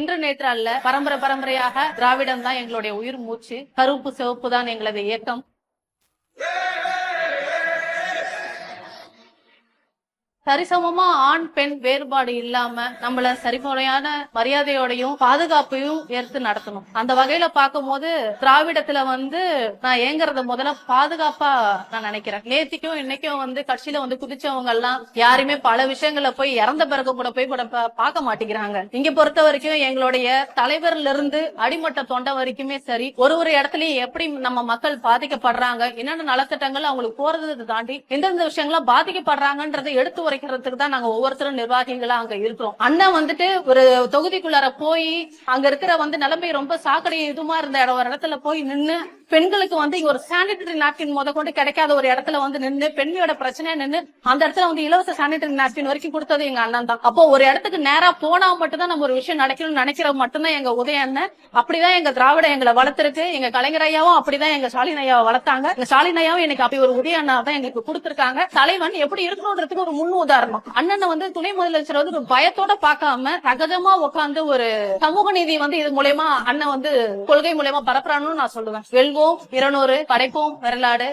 இன்று நேற்று அல்ல, பரம்பரையாக திராவிடம் தான் எங்களுடைய உயிர் மூச்சு. கருப்பு சிவப்பு தான் எங்களது இயக்கம். சரிசமமா ஆண் பெண் வேறுபாடு இல்லாம நம்மள சரிமுறையான மரியாதையோடையும் பாதுகாப்பையும் ஏற்று நடத்தணும். அந்த வகையில பார்க்கும்போது திராவிடத்துல நான் ஏங்குறத முதல்ல பாதுகாப்பா நான் நினைக்கிறேன். நேத்திக்கும் இன்னைக்கும் கட்சியில குதிச்சவங்க எல்லாம் யாருமே பல விஷயங்களை போய் இறந்த பிறகு கூட போய் பார்க்க மாட்டேங்கிறாங்க. இங்க பொறுத்த வரைக்கும் எங்களுடைய தலைவர்ல இருந்து அடிமட்ட தொண்டை வரைக்குமே சரி, ஒரு இடத்துலயும் எப்படி நம்ம மக்கள் பாதிக்கப்படுறாங்க, என்னென்ன நலத்திட்டங்கள் அவங்களுக்கு போறதை தாண்டி எந்தெந்த விஷயங்கள்லாம் பாதிக்கப்படுறாங்கன்றதை எடுத்து உரைக்கிறதுக்கு தான் நாங்க ஒவ்வொருத்தரும் நிர்வாகிகளா அங்க இருக்கிறோம். அண்ணன் ஒரு தொகுதிக்குள்ளார போய் அங்க இருக்கிற நிலைமை ரொம்ப சாக்கடை இதுமா இருந்த ஒரு இடத்துல போய் நின்னு பெண்களுக்கு இங்க ஒரு சானிட்டரி நாப்கின் கொண்டு கிடைக்காத ஒரு இடத்துல நின்னு பெண்மையோட பிரச்சனையா நின்னு அந்த இடத்துல இலவச சானிட்டரி நாப்கின் வரைக்கும் கொடுத்தது எங்க அண்ணன் தான். அப்போ ஒரு இடத்துக்கு நேரா போனா மட்டும்தான் நம்ம ஒரு விஷயம் நடக்கணும்னு நினைக்கிறது மட்டும்தான் எங்க உதய அண்ணன். அப்படிதான் எங்க திராவிடம் எங்களை வளர்த்திருக்கு. எங்க கலைஞர் ஐயாவும் அப்படிதான் எங்க ஸ்டாலின் ஐயாவை வளர்த்தாங்க. எங்க ஸ்டாலின் ஐயாவும் எனக்கு அப்படி ஒரு உதய அண்ணா தான் எங்களுக்கு கொடுத்திருக்காங்க. தலைவன் எப்படி இருக்கணும்ன்றதுக்கு ஒரு முன் உதாரணம். அண்ணன் துணை முதலமைச்சர் ஒரு பயத்தோட பார்க்காம சகஜமா உட்கார்ந்து ஒரு சமூக நீதி இது மூலமா அண்ணன் கொள்கை மூலமா பரப்புறான்னு நான் சொல்லுவேன். வெல்வோம் 200, படைப்போம் வரலாறு.